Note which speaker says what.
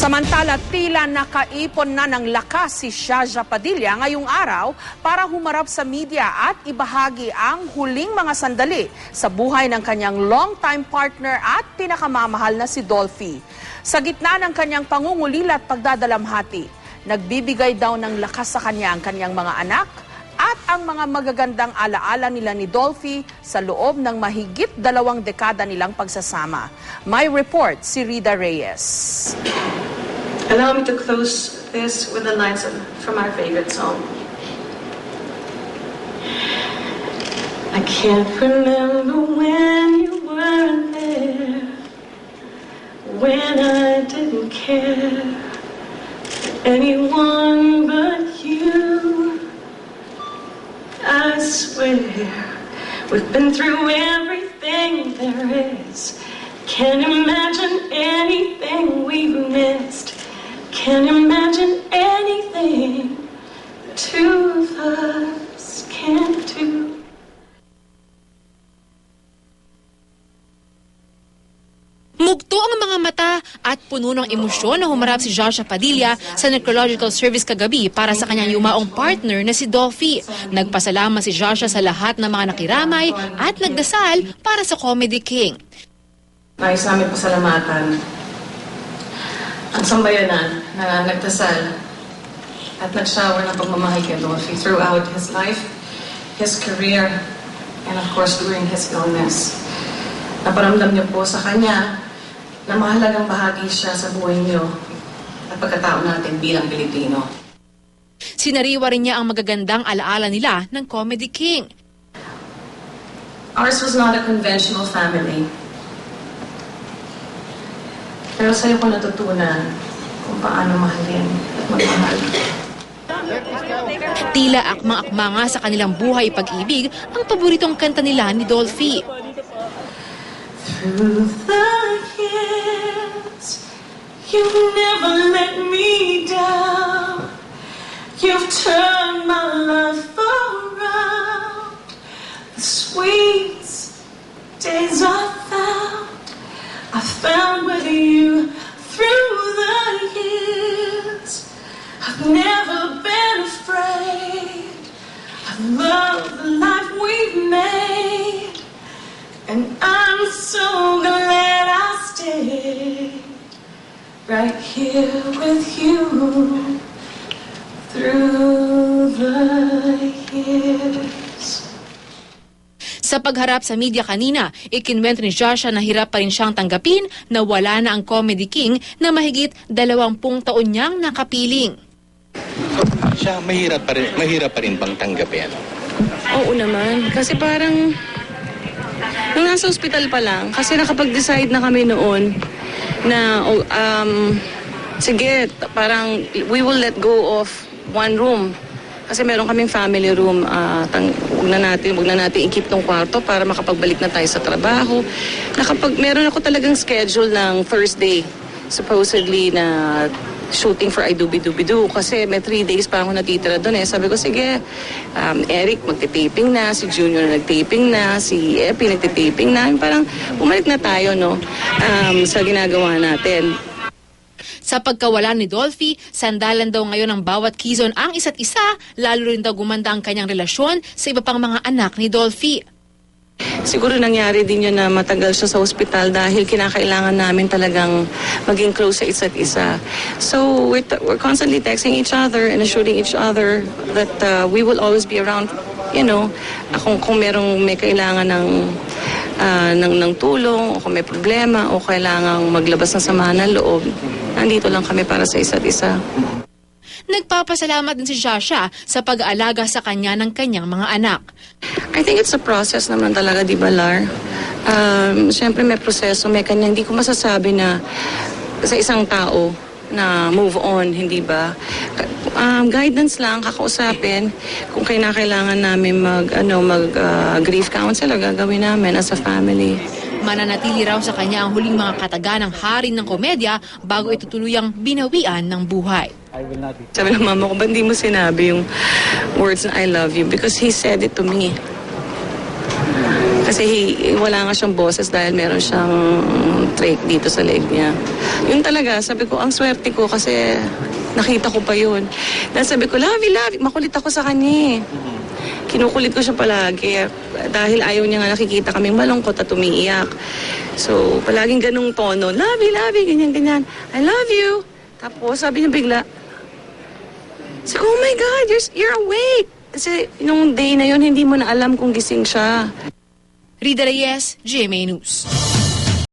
Speaker 1: Samantala, tila nakaipon na ng lakas si Shaja Padilla ngayong araw para humarap sa media at ibahagi ang huling mga sandali sa buhay ng kanyang longtime partner at pinakamamahal na si Dolphy. Sa gitna ng kanyang pangungulila at pagdadalamhati, nagbibigay daw ng lakas sa kanya ang kanyang mga anak at ang mga magagandang alaala nila ni Dolphy sa loob ng mahigit 2 dekada nilang pagsasama. May report si Rida Reyes.
Speaker 2: Allow me to close this with the lines from our favorite song. I can't remember when you weren't there, when I didn't care for anyone but you. I swear we've been through everything there is. Can't imagine anything we've missed. Can't imagine anything the two of us can't do.
Speaker 3: Mugto ang mga mata at puno ng emosyon na humarap si Shaja Padilla sa Necrological Service kagabi para sa kanyang yumaong partner na si Dolphy. Nagpasalamat si Shaja sa lahat ng mga nakiramay at nagdasal para sa Comedy King.
Speaker 2: Nais namin pasalamatan ang sambayanan na nagdasal at nag-shower ng pagmamahal kay Dolphy throughout his life, his career, and of course during his illness. Naparamdam niyo po sa kanya na mahalagang bahagi siya sa buhay niyo at pagkatao natin bilang Pilipino.
Speaker 3: Sinariwa rin niya ang magagandang alaala nila ng Comedy King.
Speaker 2: Ours was not a conventional family. Pero sa'yo ko natutunan kung paano mahalin at magmahal.
Speaker 3: Tila akmang-akma nga sa kanilang buhay pag-ibig ang paboritong kanta nila ni Dolphy.
Speaker 2: Through the years, you've never let me down. You've turned my life around. The sweet days I found with you through the years. I've never been afraid. I've loved the life we've made. And I'm so glad I stayed right here with you through the years.
Speaker 3: Sa pagharap sa media kanina, ikinwento ni Shaja na hirap pa rin siyang tanggapin na wala na ang Comedy King na mahigit 20 taon niyang nakapiling.
Speaker 4: Siya, mahirap pa rin bang tanggapin?
Speaker 5: Oo naman, kasi parang nung nasa ospital pa lang, kasi nakapag-decide na kami noon na sige, parang we will let go of one room. Kasi meron kaming family room, huwag na natin i-keep tong kwarto para makapagbalik na tayo sa trabaho. Meron ako talagang schedule ng first day, supposedly na shooting for I Doobie-Doobie-Doo kasi may 3 days pa ako natitira doon eh. Sabi ko, sige, Eric magtitaping na, si Junior nagtaping na, si Epi nagtitaping na. Parang bumalik na tayo, no, sa ginagawa natin.
Speaker 3: Sa pagkawala ni Dolphy, sandalan daw ngayon ng bawat Quezon ang isa't isa, lalo rin daw gumanda ang kanyang relasyon sa iba pang mga anak ni Dolphy.
Speaker 5: Siguro nangyari din yun na matagal siya sa ospital dahil kinakailangan namin talagang maging close sa isa't isa. So we're constantly texting each other and assuring each other that we will always be around, you know, kung may kailangan ng tulong o kung may problema o kailangang maglabas ng sama ng loob, nandito lang kami para sa isa't isa.
Speaker 3: Nagpapasalamat din si Shaja sa pag-aalaga sa kanya ng kanyang mga anak.
Speaker 5: I think it's a process naman talaga, di ba, Lar? Siyempre may proseso, may kanya. Hindi ko masasabi na sa isang tao na move on, hindi ba? Guidance lang, kakausapin. Kung kailangan namin grief counselor, gagawin namin as a family.
Speaker 3: Mananatili raw sa kanya ang huling mga kataganang hari ng komedya bago ito tuluyang binawian ng buhay.
Speaker 5: Sabi ng mama ko, ba't di mo sinabi yung words na I love you? Because he said it to me. Kasi wala nga siyang boses dahil meron siyang trach dito sa leg niya. Yun talaga, sabi ko, ang swerte ko kasi nakita ko pa yun. Dahil sabi ko, Lavi, makulit ako sa kanya eh. Kinukulit ko siya palagi dahil ayaw niya nga nakikita kaming malungkot at umiiyak. So, palaging ganung tono, Lavi, ganyan. I love you. Tapos, sabi niya bigla, sabi ko, oh my God, you're awake. Kasi nung day na yun, hindi mo na alam kung gising siya.
Speaker 3: Rida Reyes, GMA News.